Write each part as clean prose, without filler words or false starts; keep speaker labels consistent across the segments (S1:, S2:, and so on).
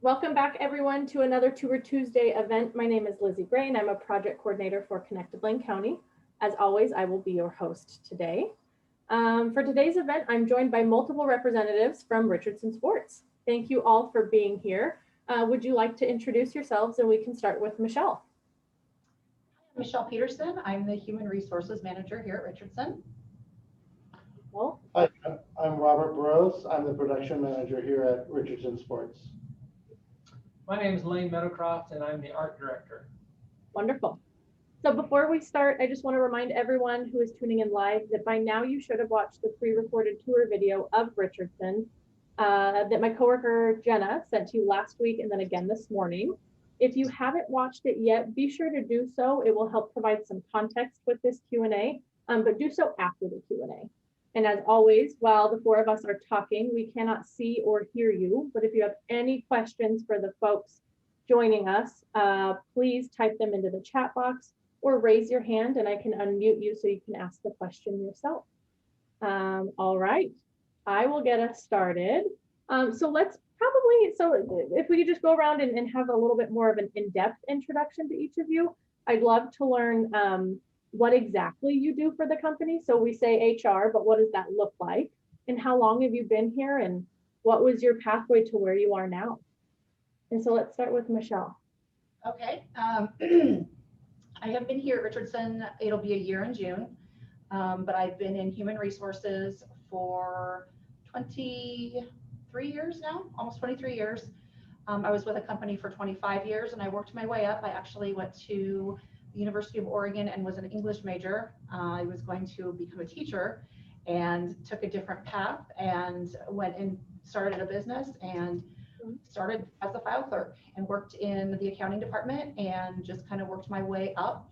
S1: Welcome back, everyone, to another Tour Tuesday event. My name is Lizzie Gray, and I'm a project coordinator for Connected Lane County. As always, I will be your host today. For today's event, I'm joined by multiple representatives from Richardson Sports. Thank you all for being here. Would you like to introduce yourselves? And we can start with Michelle.
S2: Michelle Peterson. I'm the Human Resources Manager here at Richardson.
S1: Well,
S3: Hi, I'm Robert Burrows. I'm the production manager here at Richardson Sports.
S4: My name is Lane Meadowcroft, and I'm the art director.
S1: wonderful. So before we start, I just want to remind everyone who is tuning in live that by now you should have watched the pre-recorded tour video of Richardson that my coworker Jenna sent to you last week and then again this morning. If you haven't watched it yet, be sure to do so. It will help provide some context with this Q&A, but do so after the Q&A. And as always, while the four of us are talking, we cannot see or hear you. But if you have any questions for the folks joining us, please type them into the chat box or raise your hand and I can unmute you so you can ask the question yourself. All right, I will get us started. So if we could just go around and have a little bit more of an in-depth introduction to each of you. I'd love to learn what exactly you do for the company. So we say HR, but what does that look like? And how long have you been here? And what was your pathway to where you are now? And so let's start with Michelle.
S2: Okay. I have been here at Richardson. It'll be a year in June, but I've been in human resources for 23 years now, almost 23 years. I was with a company for 25 years and I worked my way up. I actually went to the University of Oregon and was an English major. I was going to become a teacher and took a different path and went and started a business and started as a file clerk and worked in the accounting department and just kind of worked my way up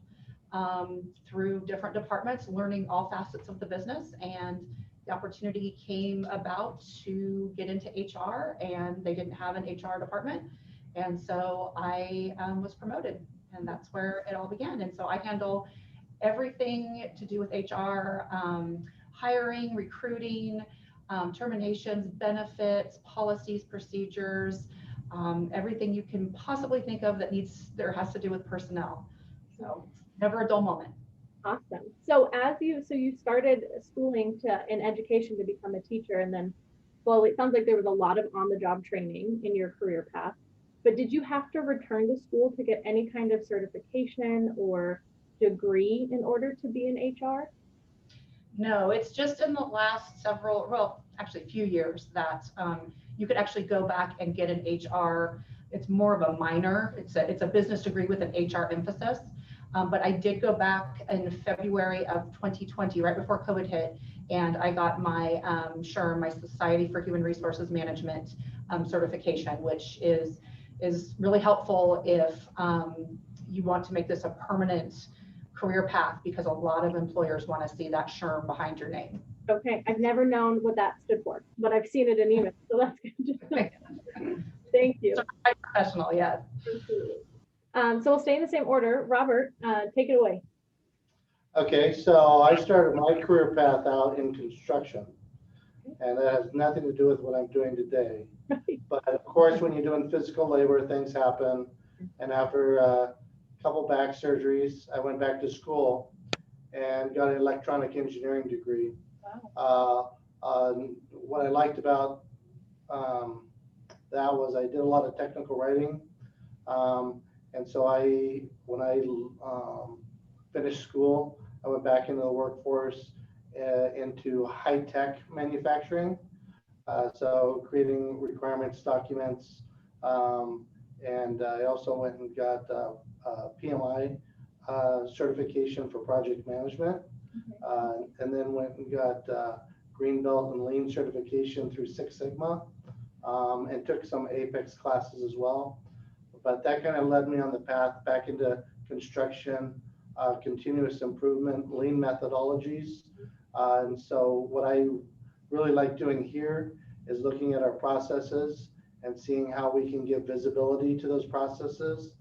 S2: through different departments, learning all facets of the business. And the opportunity came about to get into HR and they didn't have an HR department. And so I was promoted. And that's where it all began. And so I handle everything to do with HR, hiring, recruiting, terminations, benefits, policies, procedures, everything you can possibly think of that has to do with personnel. So never a dull moment.
S1: Awesome. So you started schooling in education to become a teacher, and then it sounds like there was a lot of on-the-job training in your career path. But did you have to return to school to get any kind of certification or degree in order to be in HR?
S2: No, it's just in the last few years that you could actually go back and get an HR. It's more of a minor. It's a business degree with an HR emphasis. But I did go back in February of 2020, right before COVID hit, and I got my SHRM, my Society for Human Resources Management certification, which is really helpful if you want to make this a permanent career path, because a lot of employers want to see that SHRM behind your name.
S1: Okay, I've never known what that stood for, but I've seen it in email, so that's good. Thank you.
S2: Certified professional, yes.
S1: So we'll stay in the same order. Robert, take it away.
S3: Okay, so I started my career path out in construction, and that has nothing to do with what I'm doing today. But of course, when you're doing physical labor, things happen. And after a couple back surgeries, I went back to school and got an electronic engineering degree.
S1: Wow.
S3: What I liked about that was I did a lot of technical writing. And so when I finished school, I went back into the workforce into high-tech manufacturing. So creating requirements documents, and I also went and got PMI certification for project management, and then went and got Green Belt and Lean certification through Six Sigma, and took some Apex classes as well. But that kind of led me on the path back into construction, continuous improvement, lean methodologies. And so what I really like doing here is looking at our processes and seeing how we can give visibility to those processes.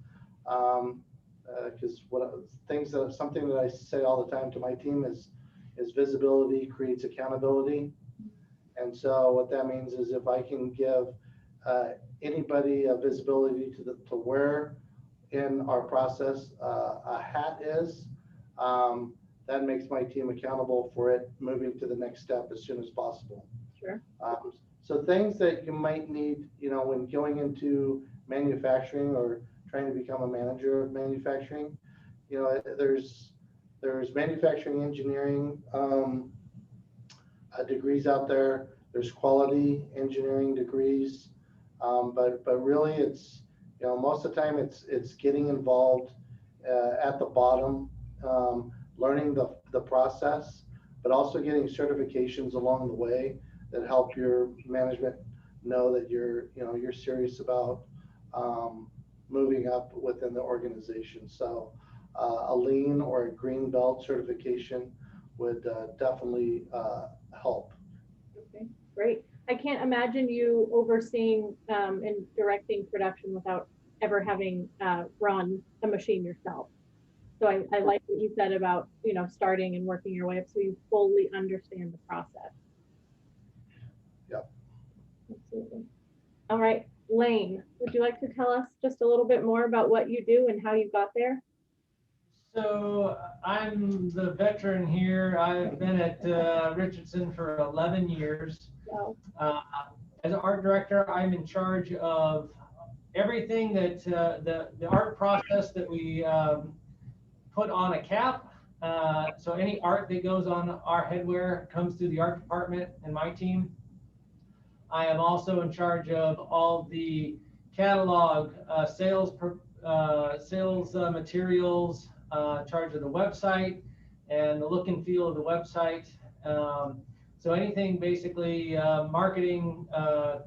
S3: Because something that I say all the time to my team is visibility creates accountability. And so what that means is if I can give anybody visibility to where in our process a hat is. That makes my team accountable for it moving to the next step as soon as possible.
S1: Sure.
S3: So things that you might need, when going into manufacturing or trying to become a manager of manufacturing, there's manufacturing engineering degrees out there. There's quality engineering degrees, but really it's most of the time it's getting involved at the bottom, learning the process, but also getting certifications along the way that help your management know that you're serious about moving up within the organization. So a lean or a green belt certification would definitely help.
S1: Okay, great. I can't imagine you overseeing and directing production without ever having run a machine yourself. So I like what you said about, starting and working your way up so you fully understand the process.
S3: Yep.
S1: Absolutely. All right, Lane, would you like to tell us just a little bit more about what you do and how you got there?
S4: So I'm the veteran here. I've been at Richardson for 11 years.
S1: Wow.
S4: As an art director, I'm in charge of everything that the art process that we put on a cap. So any art that goes on our headwear comes through the art department and my team. I am also in charge of all the catalog, sales materials, charge of the website and the look and feel of the website. So anything basically marketing,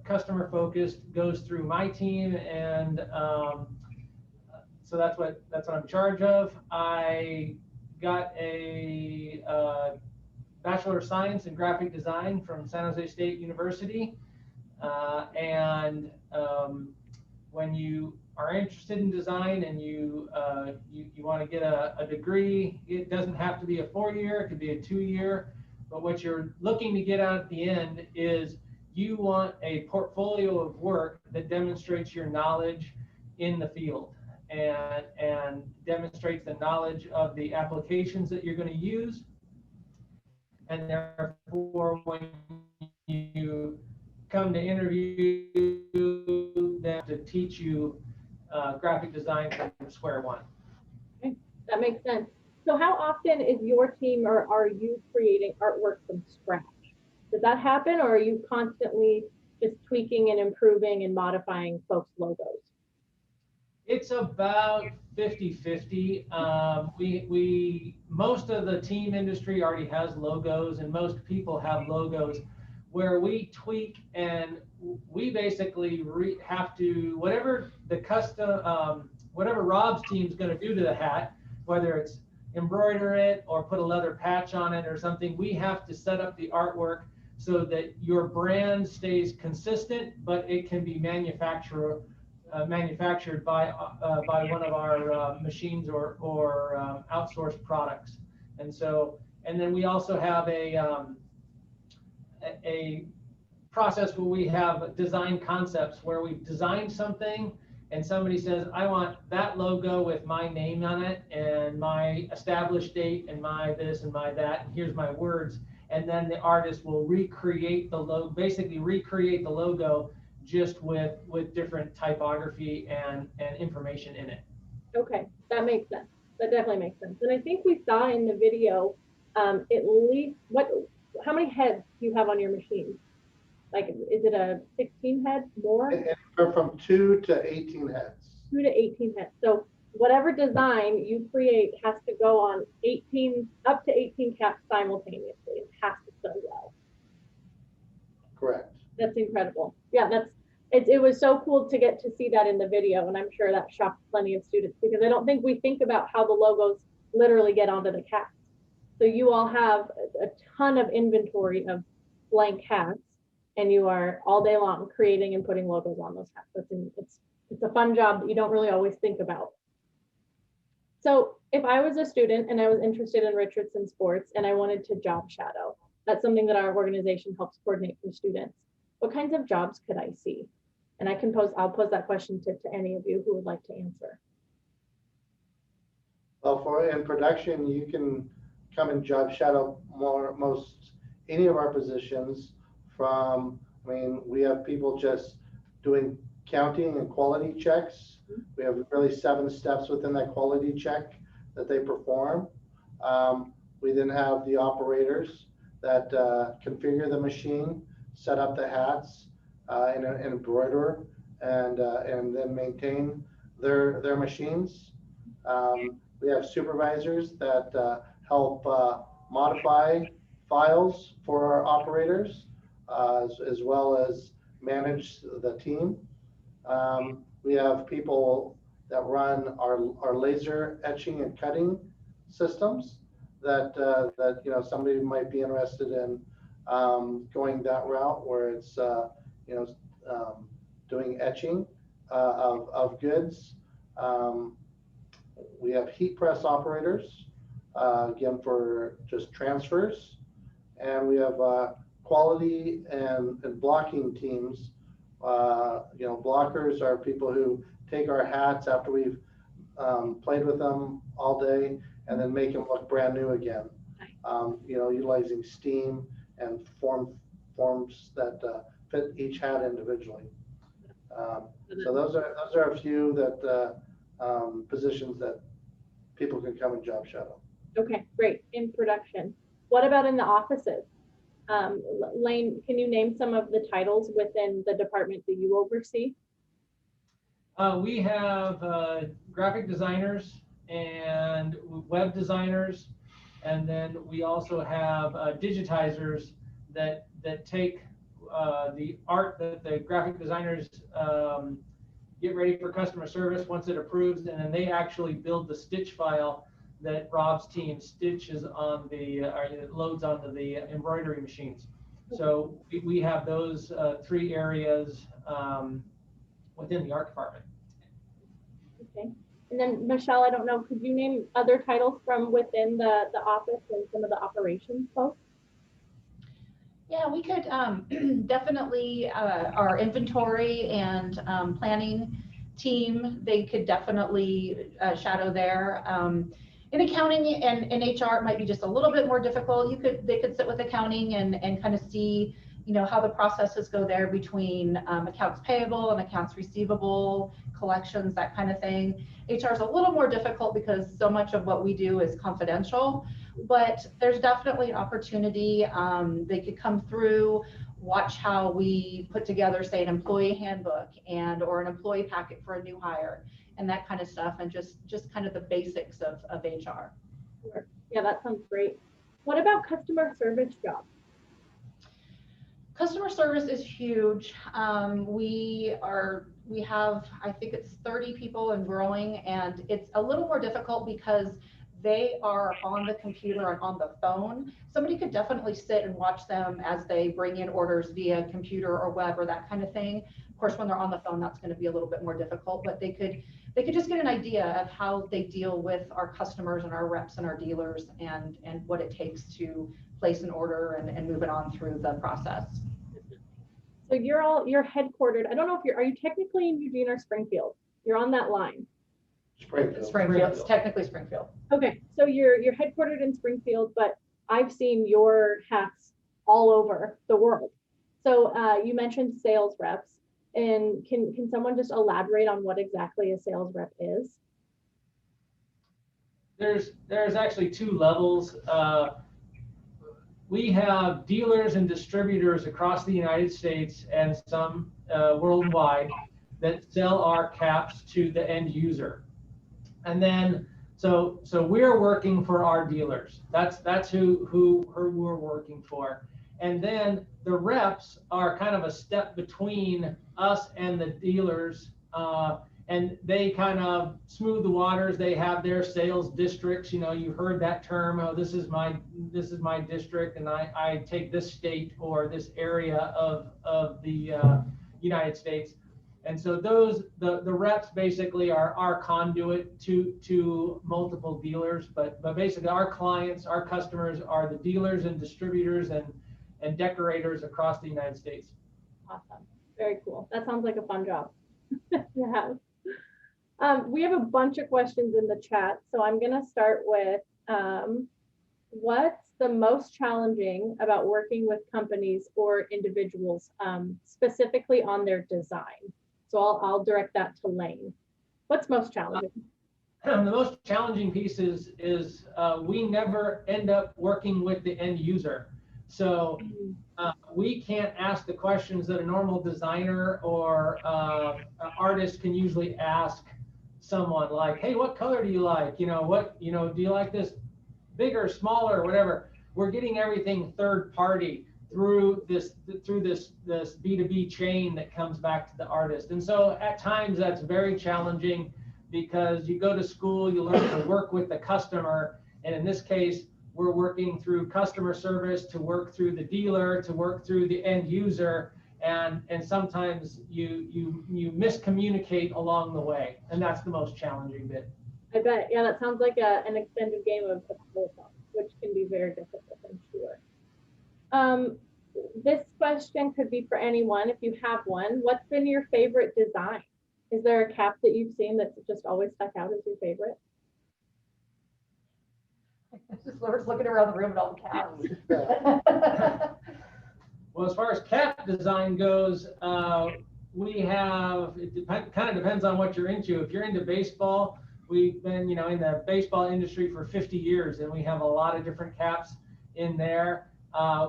S4: customer focused goes through my team, and so that's what I'm in charge of. I got a Bachelor of Science in Graphic Design from San Jose State University, and when you are interested in design and you want to get a degree, it doesn't have to be a 4-year, it could be a 2-year. But what you're looking to get out at the end is you want a portfolio of work that demonstrates your knowledge in the field and demonstrates the knowledge of the applications that you're going to use. And therefore, when you come to interview them to teach you graphic design from square one.
S1: Okay, that makes sense. So how often is your team or are you creating artwork from scratch? Does that happen, or are you constantly just tweaking and improving and modifying folks' logos?
S4: It's about 50-50. We most of the team industry already has logos, and most people have logos. Where we tweak and we basically have to, whatever the custom, whatever Rob's team is going to do to the hat, whether it's embroider it or put a leather patch on it or something, we have to set up the artwork so that your brand stays consistent, but it can be manufactured by one of our machines or outsourced products. And then we also have a process where we have design concepts where we've designed something and somebody says, I want that logo with my name on it and my established date and my this and my that, and here's my words. And then the artist will recreate the logo, basically recreate the logo just with different typography and information in it.
S1: Okay, that makes sense. That definitely makes sense. And I think we saw in the video at least how many heads do you have on your machine? Like, is it a 16 head more?
S3: From 2 to 18 heads.
S1: 2 to 18 heads. So whatever design you create has to go on up to 18 caps simultaneously. It has to sew well.
S3: Correct.
S1: That's incredible. Yeah, it was so cool to get to see that in the video, and I'm sure that shocked plenty of students because I don't think we think about how the logos literally get onto the caps. So you all have a ton of inventory of blank hats, and you are all day long creating and putting logos on those hats. It's a fun job that you don't really always think about. So if I was a student and I was interested in Richardson Sports and I wanted to job shadow, that's something that our organization helps coordinate for students. What kinds of jobs could I see? And I'll pose that question to any of you who would like to answer.
S3: Well, in production, you can come and job shadow most any of our positions from, I mean, we have people just doing counting and quality checks. We have really 7 steps within that quality check that they perform. We then have the operators that configure the machine, set up the hats, and embroider, and then maintain their machines. We have supervisors that help modify files for our operators, as well as manage the team. We have people that run our laser etching and cutting systems that somebody might be interested in going that route, where it's doing etching of goods. We have heat press operators, again, for just transfers, and we have quality and blocking teams. Blockers are people who take our hats after we've played with them all day and then make them look brand new again. Utilizing steam and forms that fit each hat individually. So those are a few that positions that people can come and job shadow.
S1: Okay, great. In production. What about in the offices? Lane, can you name some of the titles within the department that you oversee?
S4: We have graphic designers and web designers, and then we also have digitizers that take the art that the graphic designers get ready for customer service once it approves, and then they actually build the stitch file that Rob's team stitches on loads onto the embroidery machines. So we have those 3 areas within the art department.
S1: Okay. And then Michelle, I don't know, could you name other titles from within the office and some of the operations folks?
S2: Yeah, we could definitely, our inventory and planning team, they could definitely shadow there. In accounting and in HR, it might be just a little bit more difficult. They could sit with accounting and kind of see, how the processes go there between accounts payable and accounts receivable, collections, that kind of thing. HR is a little more difficult because so much of what we do is confidential, but there's definitely an opportunity. They could come through, watch how we put together, say, an employee handbook or an employee packet for a new hire, and that kind of stuff, and just kind of the basics of HR.
S1: Sure. Yeah, that sounds great. What about customer service jobs?
S2: Customer service is huge. We have, I think it's 30 people and growing, and it's a little more difficult because they are on the computer and on the phone. Somebody could definitely sit and watch them as they bring in orders via computer or web or that kind of thing. Of course, when they're on the phone, that's going to be a little bit more difficult, but they could just get an idea of how they deal with our customers and our reps and our dealers, and what it takes to place an order and move it on through the process.
S1: So you're headquartered. I don't know if are you technically in Eugene or Springfield? You're on that line.
S2: Springfield. It's technically Springfield.
S1: Okay, so you're headquartered in Springfield, but I've seen your hats all over the world. So you mentioned sales reps, and can someone just elaborate on what exactly a sales rep is?
S4: There's actually 2 levels. We have dealers and distributors across the United States and some worldwide that sell our caps to the end user. And then, so we're working for our dealers. That's who we're working for. And then the reps are kind of a step between us and the dealers, and they kind of smooth the waters. They have their sales districts. You heard that term. Oh, this is my district, and I take this state or this area of the United States. And so the reps basically are our conduit to multiple dealers, but basically our clients, our customers are the dealers and distributors and decorators across the United States.
S1: Awesome. Very cool. That sounds like a fun job to have. We have a bunch of questions in the chat, so I'm going to start with what's the most challenging about working with companies or individuals, specifically on their design? So I'll direct that to Lane. What's most challenging?
S4: The most challenging piece is we never end up working with the end user. So we can't ask the questions that a normal designer or artist can usually ask someone, like, hey, what color do you like? Do you like this bigger, smaller, whatever? We're getting everything third party through this B2B chain that comes back to the artist. And so at times that's very challenging, because you go to school, you learn to work with the customer. And in this case, we're working through customer service to work through the dealer, to work through the end user. And sometimes you miscommunicate along the way. And that's the most challenging bit.
S1: I bet. Yeah, that sounds like an extended game of ping-pong, which can be very difficult, I'm sure. This question could be for anyone, if you have one. What's been your favorite design? Is there a cap that you've seen that's just always stuck out as your favorite?
S2: We're just looking around the room at all the caps.
S4: Well, as far as cap design goes, we have, kind of depends on what you're into. If you're into baseball, we've been, in the baseball industry for 50 years, and we have a lot of different caps in there.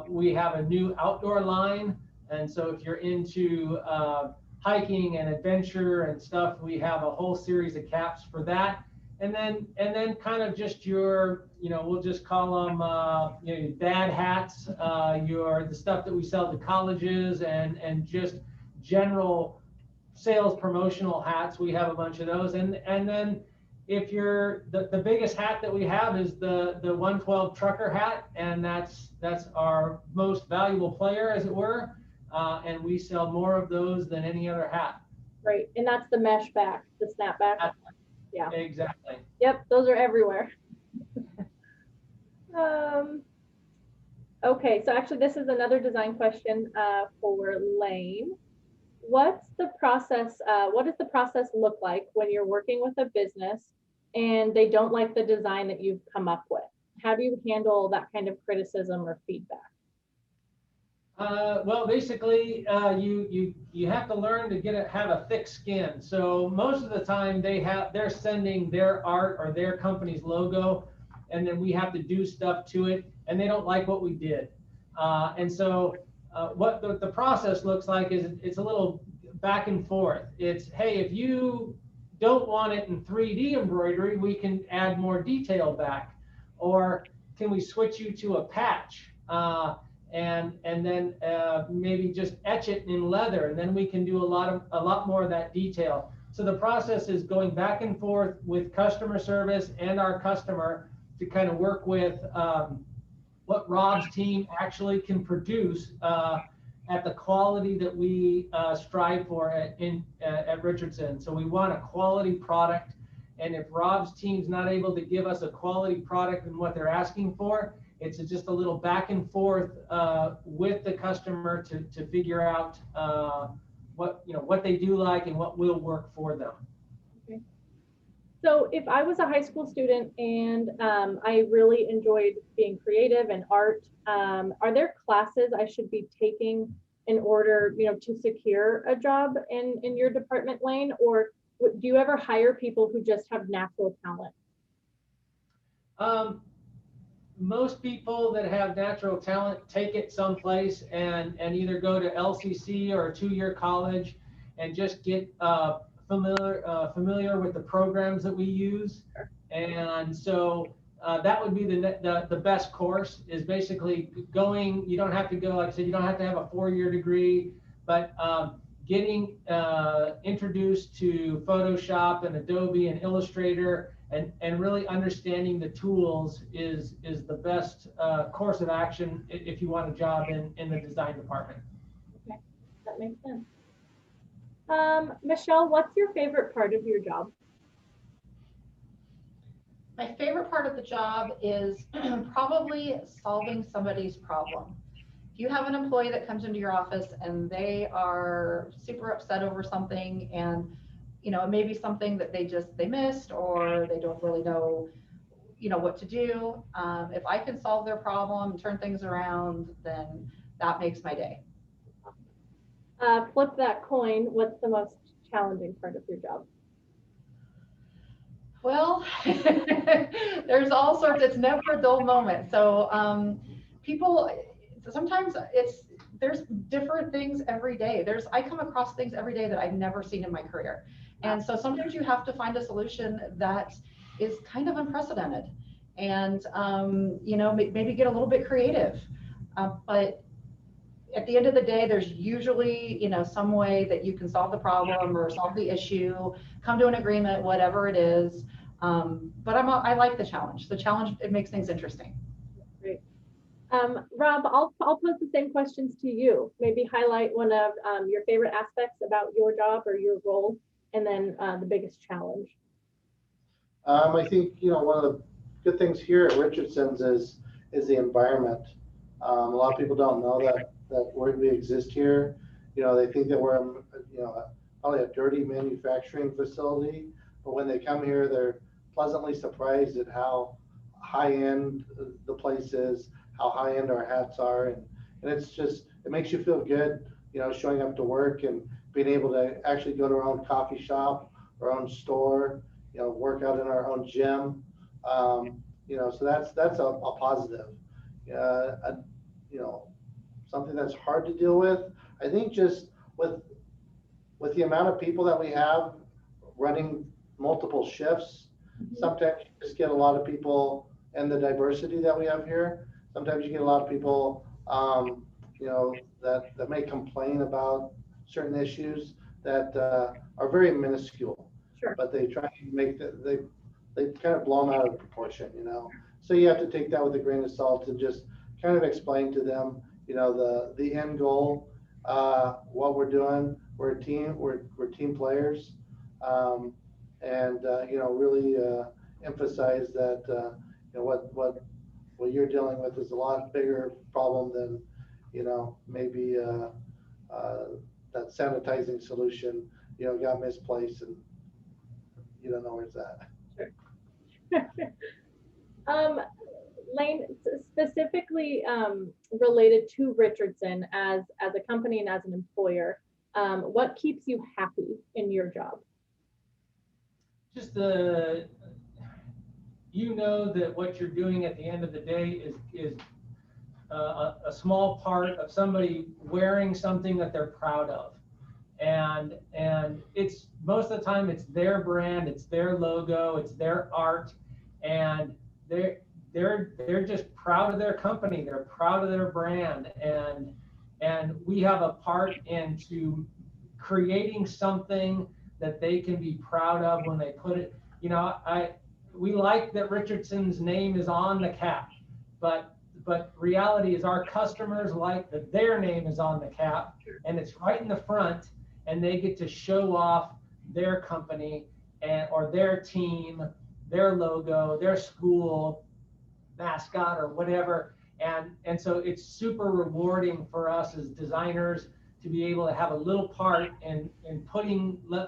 S4: We have a new outdoor line, and so if you're into hiking and adventure and stuff, we have a whole series of caps for that. And then kind of just your, we'll just call them dad hats, the stuff that we sell to colleges, and just general sales promotional hats. We have a bunch of those. And then if you're the biggest hat that we have is the 112 trucker hat, and that's our most valuable player, as it were. And we sell more of those than any other hat.
S1: Right, and that's the mesh back, the snapback. Yeah.
S4: Exactly.
S1: Yep, those are everywhere. Okay, so actually this is another design question for Lane. What's the process, what does the process look like when you're working with a business and they don't like the design that you've come up with? How do you handle that kind of criticism or feedback?
S4: Well, basically, you have to learn to have a thick skin. So most of the time they're sending their art or their company's logo, and then we have to do stuff to it, and they don't like what we did. And so what the process looks like is it's a little back and forth. It's, hey, if you don't want it in 3D embroidery, we can add more detail back, or can we switch you to a patch? And then maybe just etch it in leather, and then we can do a lot more of that detail. So the process is going back and forth with customer service and our customer to kind of work with what Rob's team actually can produce at the quality that we strive for at Richardson. So we want a quality product, and if Rob's team's not able to give us a quality product and what they're asking for, it's just a little back and forth with the customer to figure out what they do like and what will work for them.
S1: Okay. So if I was a high school student and I really enjoyed being creative and art, are there classes I should be taking in order, to secure a job in your department, Lane? Or do you ever hire people who just have natural talent?
S4: Most people that have natural talent take it someplace and either go to LCC or a 2-year college and just get familiar with the programs that we use. And so that would be the best course, is basically going. You don't have to go, like I said, you don't have to have a 4-year degree, but getting introduced to Photoshop and Adobe and Illustrator, and really understanding the tools is the best course of action if you want a job in the design department.
S1: Okay, that makes sense. Michelle, what's your favorite part of your job?
S2: My favorite part of the job is probably solving somebody's problem. if you have an employee that comes into your office and they are super upset over something, and it may be something that they missed, or they don't really know what to do. If I can solve their problem and turn things around, then that makes my day.
S1: Flip that coin. What's the most challenging part of your job?
S2: Well, there's all sorts. It's never a dull moment. So people, sometimes there's different things every day. I come across things every day that I've never seen in my career. And so sometimes you have to find a solution that is kind of unprecedented, and maybe get a little bit creative. But at the end of the day, there's usually some way that you can solve the problem or solve the issue, come to an agreement, whatever it is. But I like the challenge. The challenge, it makes things interesting.
S1: Great. Rob, I'll pose the same questions to you. Maybe highlight one of your favorite aspects about your job or your role, and then the biggest challenge.
S3: I think one of the good things here at Richardson's is the environment. A lot of people don't know that we exist here. They think that we're probably a dirty manufacturing facility, but when they come here, they're pleasantly surprised at how high end the place is, how high end our hats are, and it makes you feel good, showing up to work and being able to actually go to our own coffee shop, our own store, work out in our own gym. So that's a positive. Something that's hard to deal with, I think, just with the amount of people that we have running multiple shifts. Sometimes you just get a lot of people, and the diversity that we have here, sometimes you get a lot of people that may complain about certain issues that are very minuscule.
S1: Sure.
S3: But they try to make they kind of blow them out of proportion. So you have to take that with a grain of salt and just kind of explain to them the end goal, what we're doing. We're a team. We're team players, and really emphasize that what you're dealing with is a lot bigger problem than maybe that sanitizing solution got misplaced and you don't know where it's at.
S1: Sure. Lane, specifically related to Richardson as a company and as an employer, what keeps you happy in your job?
S4: Just that what you're doing at the end of the day is a small part of somebody wearing something that they're proud of, and it's most of the time it's their brand, it's their logo, it's their art, and they're just proud of their company, they're proud of their brand, and we have a part into creating something that they can be proud of when they put it. We like that Richardson's name is on the cap, but reality is our customers like that their name is on the cap, and it's right in the front, and they get to show off their company or their team, their logo, their school mascot or whatever, and so it's super rewarding for us as designers to be able to have a little part in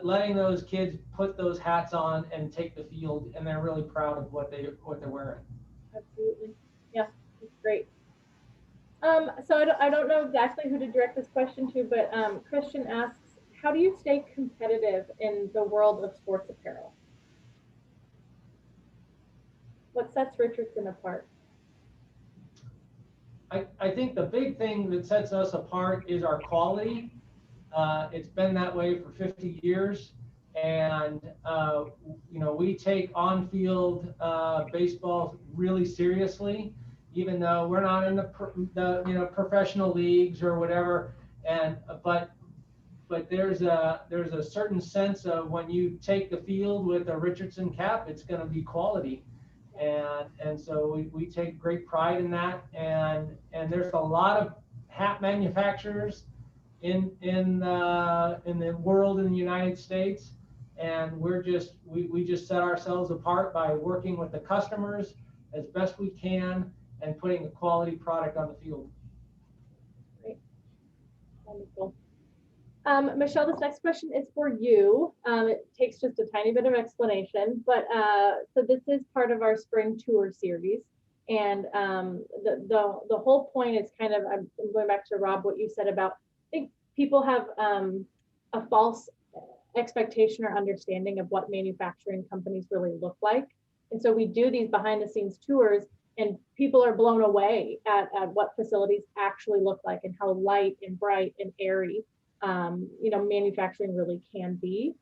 S4: letting those kids put those hats on and take the field, and they're really proud of what they're wearing.
S1: Absolutely, yeah, it's great. So I don't know exactly who to direct this question to, but Christian asks, how do you stay competitive in the world of sports apparel? What sets Richardson apart?
S4: I think the big thing that sets us apart is our quality. It's been that way for 50 years. And, we take on-field baseball really seriously, even though we're not in the professional leagues or whatever. But there's a certain sense of when you take the field with a Richardson cap, it's going to be quality. And so we take great pride in that, and there's a lot of hat manufacturers in the world in the United States, and we just set ourselves apart by working with the customers as best we can and putting a quality product on the field.
S1: Wonderful. Michelle, this next question is for you. It takes just a tiny bit of explanation, but so this is part of our spring tour series. And the whole point is kind of, I'm going back to Rob, what you said about, I think people have a false expectation or understanding of what manufacturing companies really look like. And so we do these behind the scenes tours and people are blown away at what facilities actually look like and how light and bright and airy manufacturing really can be.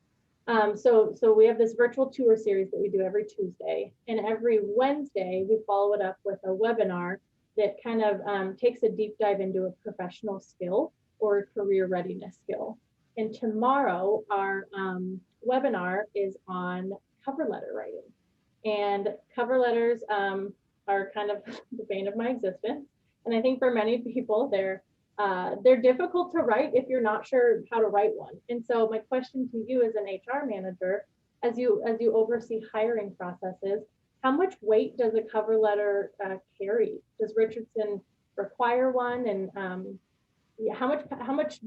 S1: So we have this virtual tour series that we do every Tuesday, and every Wednesday we follow it up with a webinar that kind of takes a deep dive into a professional skill or a career readiness skill. And tomorrow our webinar is on cover letter writing, and cover letters are kind of the bane of my existence. And I think for many people, they're difficult to write if you're not sure how to write one. And so my question to you as an HR manager, as you oversee hiring processes, how much weight does a cover letter carry? Does Richardson require one? And how much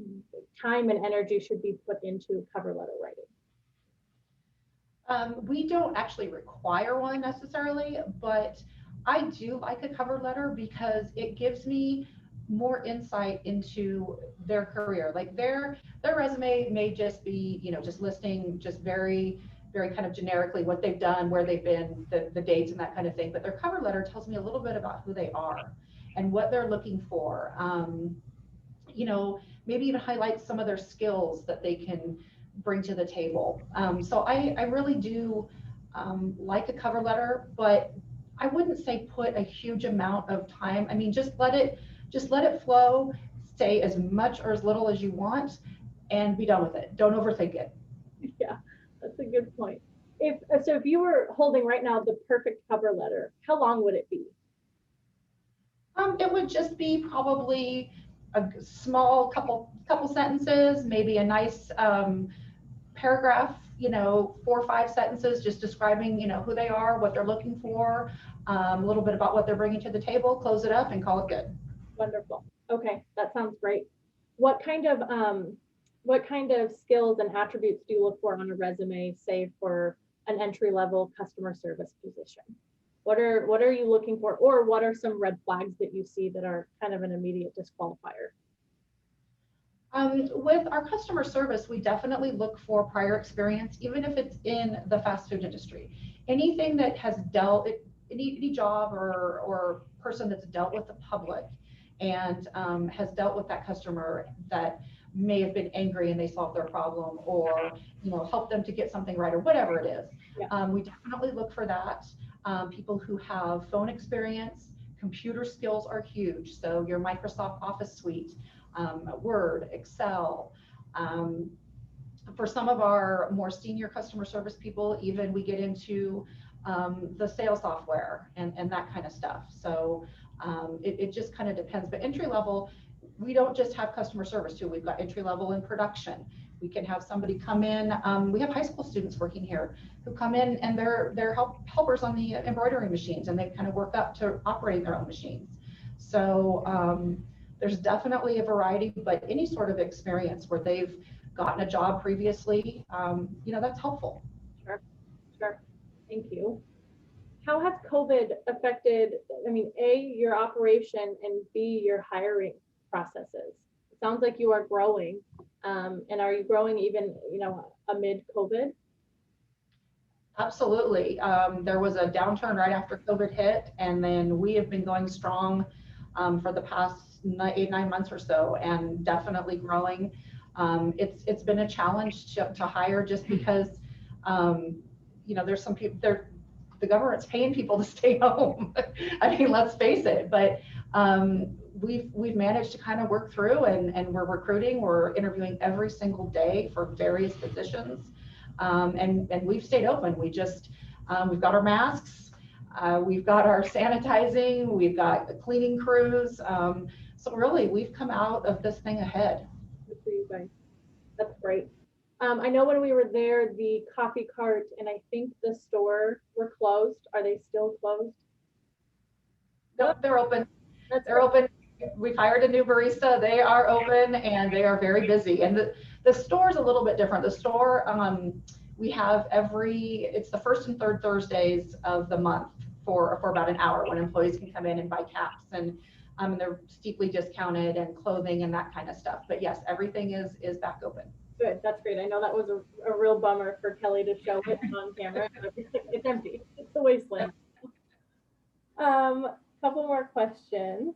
S1: time and energy should be put into cover letter writing?
S2: We don't actually require one necessarily, but I do like a cover letter because it gives me more insight into their career. Like their resume may just be, just listing just very, very kind of generically what they've done, where they've been, the dates and that kind of thing. But their cover letter tells me a little bit about who they are and what they're looking for. Maybe even highlight some of their skills that they can bring to the table. So I really do like a cover letter, but I wouldn't say put a huge amount of time. I mean, just let it flow, say as much or as little as you want, and be done with it. Don't overthink it.
S1: Yeah, that's a good point. If you were holding right now the perfect cover letter, how long would it be?
S2: It would just be probably a small couple sentences, maybe a nice paragraph, 4 or 5 sentences, just describing, who they are, what they're looking for, a little bit about what they're bringing to the table, close it up and call it good.
S1: Wonderful. Okay, that sounds great. What kind of skills and attributes do you look for on a resume, say for an entry-level customer service position? What are you looking for, or what are some red flags that you see that are kind of an immediate disqualifier?
S2: With our customer service, we definitely look for prior experience, even if it's in the fast food industry. Anything that has any job or person that's dealt with the public and has dealt with that customer that may have been angry and they solved their problem, or help them to get something right, or whatever it is. Yeah. We definitely look for that. People who have phone experience, computer skills are huge. So your Microsoft Office suite, Word, Excel. For some of our more senior customer service people, even we get into the sales software and that kind of stuff. So it just kind of depends. But entry level, we don't just have customer service too. We've got entry level in production. We can have somebody come in. We have high school students working here who come in and they're helpers on the embroidery machines, and they kind of work up to operating their own machines. So there's definitely a variety, but any sort of experience where they've gotten a job previously, that's helpful.
S1: Sure. Thank you. How has COVID affected, A, your operation, and B, your hiring processes? It sounds like you are growing. And are you growing even, amid COVID?
S2: Absolutely. There was a downturn right after COVID hit, and then we have been going strong for the past 8-9 months or so, and definitely growing. It's been a challenge to hire, just because there's some people there. The government's paying people to stay home. I mean, let's face it. But we've managed to kind of work through, and we're recruiting. We're interviewing every single day for various positions, and we've stayed open. We've got our masks, we've got our sanitizing, we've got cleaning crews. So really, we've come out of this thing ahead.
S1: Good for you guys. That's great. I know when we were there, the coffee cart and I think the store were closed. Are they still closed?
S2: No, they're open.
S1: They're open.
S2: We've hired a new barista. They are open and they are very busy. And the store's a little bit different. The store, we have it's the first and third Thursdays of the month for about an hour when employees can come in and buy caps, and they're steeply discounted, and clothing and that kind of stuff. But yes, everything is back open.
S1: Good, that's great. I know that was a real bummer for Kelly to show it on camera. It's empty. It's a wasteland. Couple more questions.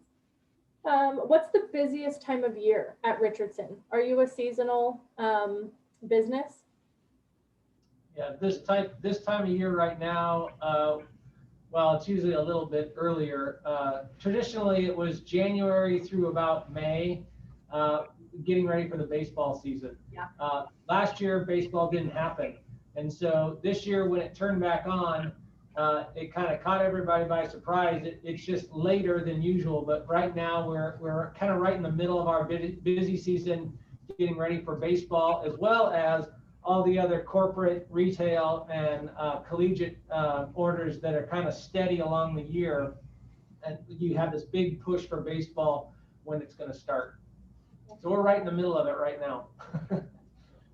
S1: What's the busiest time of year at Richardson? Are you a seasonal business?
S4: Yeah, this time of year right now, well, it's usually a little bit earlier. Traditionally, it was January through about May, getting ready for the baseball season.
S1: Yeah.
S4: Last year, baseball didn't happen. And so this year, when it turned back on, it kind of caught everybody by surprise. It's just later than usual, but right now we're kind of right in the middle of our busy season, getting ready for baseball, as well as all the other corporate, retail, and collegiate orders that are kind of steady along the year. And you have this big push for baseball when it's going to start. So we're right in the middle of it right now.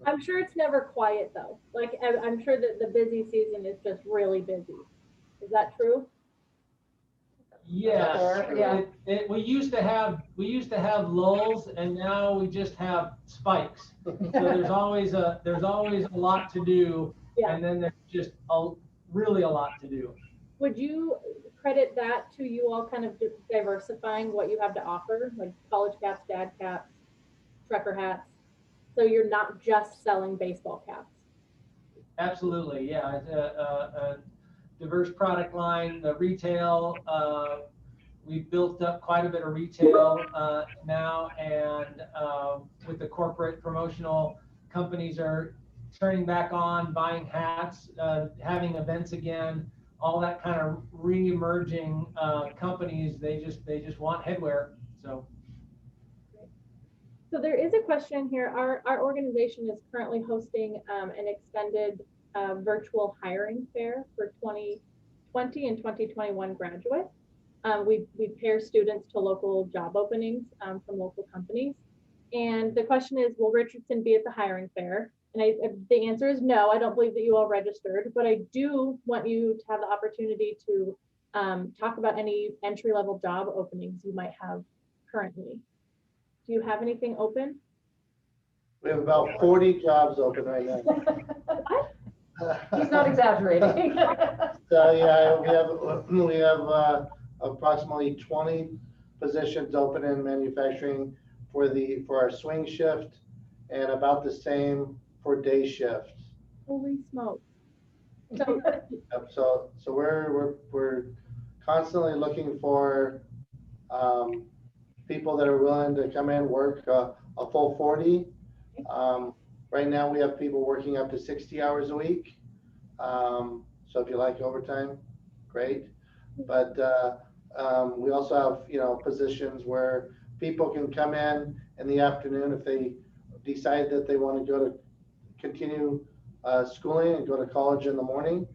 S1: I'm sure it's never quiet though. Like I'm sure that the busy season is just really busy. Is that true?
S4: Yes.
S2: Yeah.
S4: We used to have lulls, and now we just have spikes. So there's always a lot to do,
S1: Yeah.
S4: and then there's just really a lot to do.
S1: Would you credit that to you all kind of diversifying what you have to offer, like college caps, dad caps, trucker hats? So you're not just selling baseball caps.
S4: Absolutely, yeah. It's a diverse product line. The retail, we've built up quite a bit of retail now, and with the corporate promotional companies are turning back on, buying hats, having events again, all that kind of re-emerging companies. They just want headwear.
S1: So there is a question here. Our organization is currently hosting an extended virtual hiring fair for 2020 and 2021 graduates. We pair students to local job openings from local companies. And the question is, will Richardson be at the hiring fair? And the answer is no, I don't believe that you all registered, but I do want you to have the opportunity to talk about any entry-level job openings you might have currently. Do you have anything open?
S3: We have about 40 jobs open right now.
S2: He's not exaggerating.
S3: So yeah, we have approximately 20 positions open in manufacturing for our swing shift, and about the same for day shift.
S1: Holy smokes.
S3: So we're constantly looking for people that are willing to come in, work a full 40. Right now we have people working up to 60 hours a week. So if you like overtime, great. But we also have, positions where people can come in the afternoon if they decide that they want to continue schooling and go to college in the morning.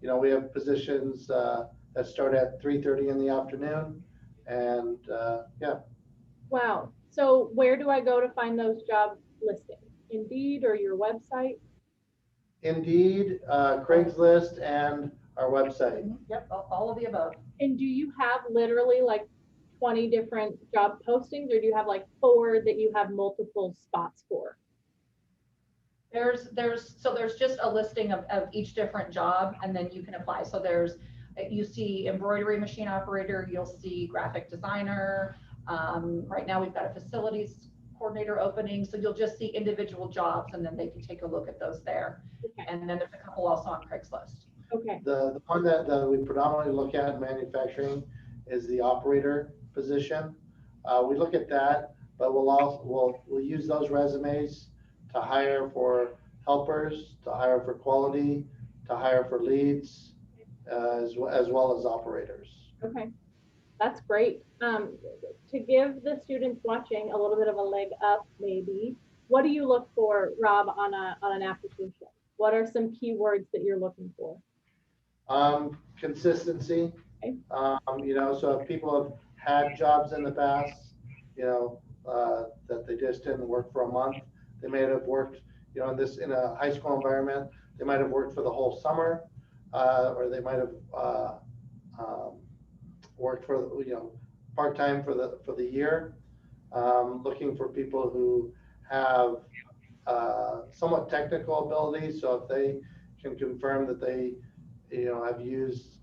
S3: We have positions that start at 3:30 in the afternoon, and yeah.
S1: Wow. So where do I go to find those job listings? Indeed or your website?
S3: Indeed, Craigslist, and our website.
S2: Yep, all of the above.
S1: And do you have literally like 20 different job postings, or do you have like 4 that you have multiple spots for?
S2: There's just a listing of each different job, and then you can apply. So you see embroidery machine operator, you'll see graphic designer. Right now we've got a facilities coordinator opening, so you'll just see individual jobs, and then they can take a look at those there.
S1: Okay.
S2: And then there's a couple also on Craigslist.
S1: Okay.
S3: The one that we predominantly look at in manufacturing is the operator position. We look at that, but we'll use those resumes to hire for helpers, to hire for quality, to hire for leads, as well as operators.
S1: Okay, that's great. To give the students watching a little bit of a leg up, maybe, what do you look for, Rob, on an application? What are some keywords that you're looking for?
S3: Consistency.
S1: Okay.
S3: So if people have had jobs in the past, that they just didn't work for a month. They may have worked, in a high school environment, they might have worked for the whole summer, or they might have worked for, part-time for the year. Looking for people who have somewhat technical abilities. So if they can confirm that they, have used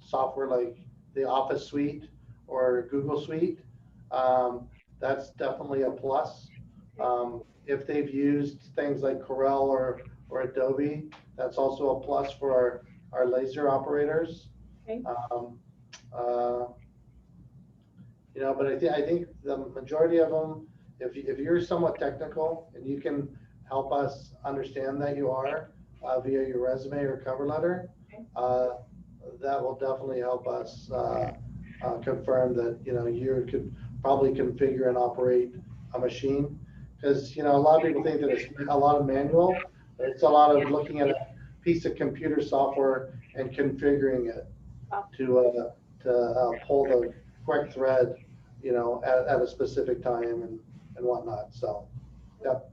S3: software like the Office Suite or Google Suite, that's definitely a plus. If they've used things like Corel or Adobe, that's also a plus for our laser operators.
S1: Okay.
S3: But I think the majority of them, if you're somewhat technical and you can help us understand that you are via your resume or cover letter, that will definitely help us confirm that you could probably configure and operate a machine. Because a lot of people think that it's a lot of manual, but it's a lot of looking at a piece of computer software and configuring it to pull the correct thread, at a specific time and whatnot. So, yep.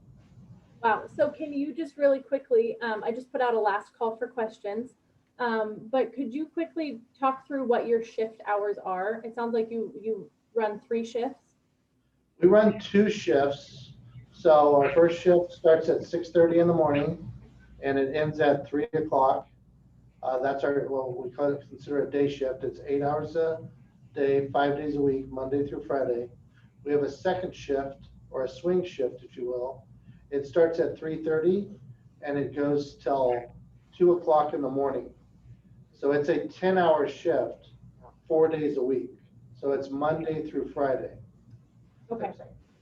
S1: Wow. So can you just really quickly, I just put out a last call for questions, but could you quickly talk through what your shift hours are? It sounds like you run 3 shifts.
S3: We run 2 shifts. So our first shift starts at 6:30 in the morning and it ends at 3 o'clock. That's what we consider a day shift. It's 8 hours a day, 5 days a week, Monday through Friday. We have a second shift, or a swing shift, if you will. It starts at 3:30 and it goes till 2 o'clock in the morning. So it's a 10-hour shift, 4 days a week. So it's Monday through Friday.
S1: Okay.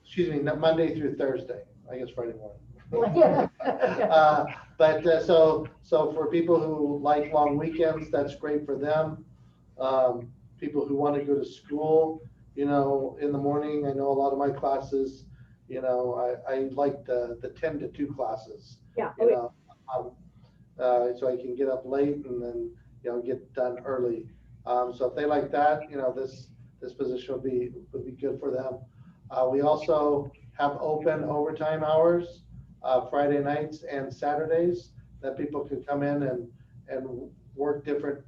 S3: Excuse me, not Monday through Thursday. I guess Friday morning. So for people who like long weekends, that's great for them. People who want to go to school, in the morning. I know a lot of my classes, I like the 10 to 2 classes.
S1: Yeah.
S3: So I can get up late and then, get done early. So if they like that, this position would be good for them. We also have open overtime hours, Friday nights and Saturdays, that people can come in and work different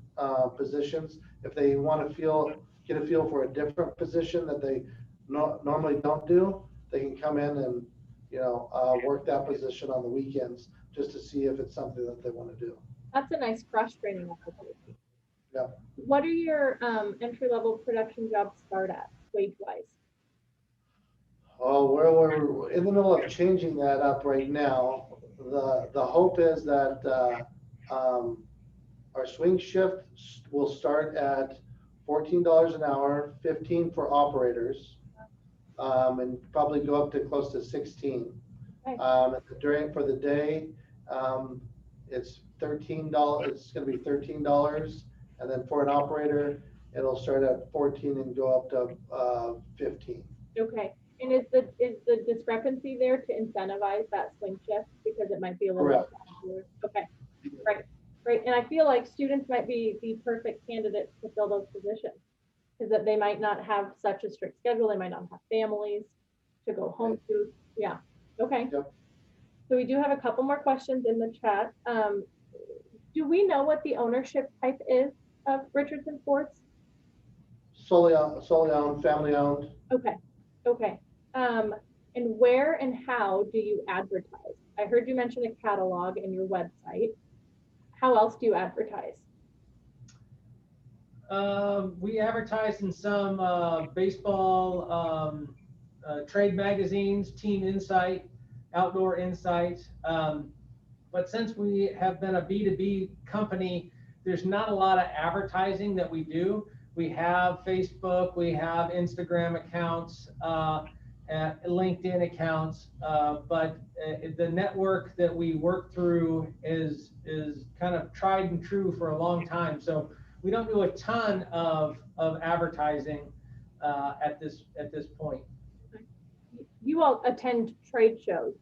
S3: positions. If they want to get a feel for a different position that they normally don't do, they can come in and work that position on the weekends just to see if it's something that they want to do.
S1: That's a nice cross training opportunity.
S3: Yeah.
S1: What are your entry-level production jobs start at, wage-wise?
S3: Oh, we're in the middle of changing that up right now. The hope is that our swing shift will start at $14 an hour, 15 for operators, and probably go up to close to 16. Okay. For the day, it's $13. It's going to be $13, and then for an operator, it'll start at 14 and go up to 15.
S1: Okay. And is the discrepancy there to incentivize that swing shift, because it might be a little
S3: Correct.
S1: bit? Okay. Right. And I feel like students might be the perfect candidates to fill those positions, because that they might not have such a strict schedule. They might not have families to go home to. Yeah. Okay. Yep. So we do have a couple more questions in the chat. Do we know what the ownership type is of Richardson Sports?
S3: Solely owned, family owned.
S1: Okay. And where and how do you advertise? I heard you mention a catalog in your website. How else do you advertise?
S4: We advertise in some baseball trade magazines, Team Insight, Outdoor Insight. But since we have been a B2B company, there's not a lot of advertising that we do. We have Facebook, we have Instagram accounts, LinkedIn accounts, but the network that we work through is kind of tried and true for a long time. So we don't do a ton of advertising at this point.
S1: You all attend trade shows,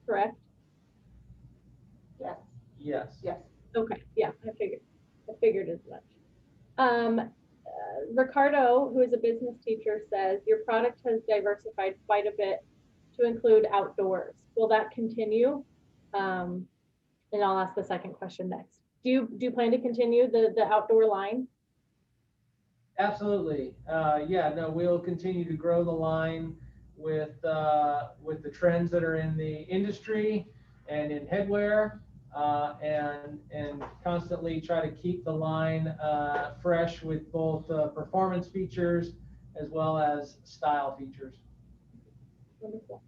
S1: correct?
S2: Yes.
S1: Okay. Yeah, I figured as much. Ricardo, who is a business teacher, says your product has diversified quite a bit to include outdoors. Will that continue? And I'll ask the second question next. Do you plan to continue the outdoor line?
S4: Absolutely. Yeah, no, we'll continue to grow the line with the trends that are in the industry and in headwear, and constantly try to keep the line fresh with both performance features as well as style features.
S1: Wonderful.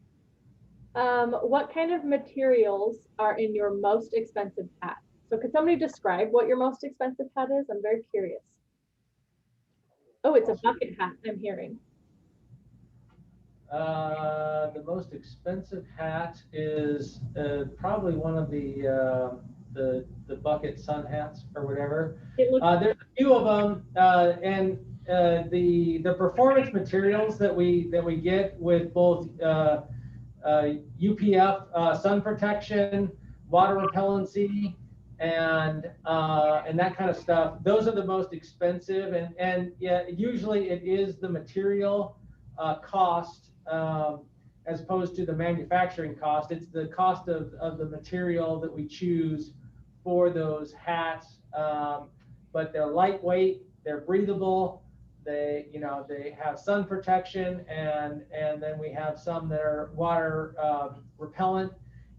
S1: What kind of materials are in your most expensive hat? So could somebody describe what your most expensive hat is? I'm very curious. Oh, it's a bucket hat, I'm hearing.
S4: The most expensive hat is probably one of the bucket sun hats or whatever. There's a few of them, and the performance materials that we get with both UPF sun protection, water repellency, and that kind of stuff. Those are the most expensive, and yeah, usually it is the material cost as opposed to the manufacturing cost. It's the cost of the material that we choose for those hats. But they're lightweight, they're breathable, they have sun protection, and then we have some that are water repellent,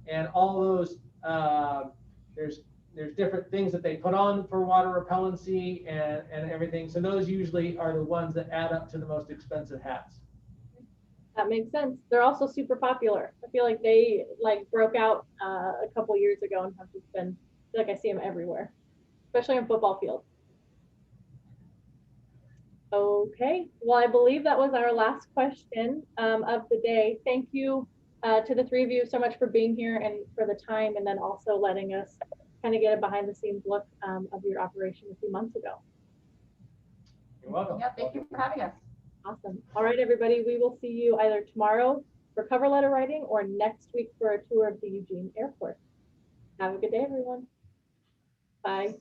S4: and all those there's different things that they put on for water repellency and everything. So those usually are the ones that add up to the most expensive hats.
S1: That makes sense. They're also super popular. I feel like they broke out a couple years ago and have just been, I feel like I see them everywhere, especially on football fields. Okay, well, I believe that was our last question of the day. Thank you to the three of you so much for being here and for the time, and then also letting us kind of get a behind the scenes look of your operation a few months ago.
S4: You're welcome.
S2: Yeah, thank you for having us.
S1: Awesome. All right, everybody, we will see you either tomorrow for cover letter writing or next week for a tour of the Eugene Airport. Have a good day, everyone. Bye.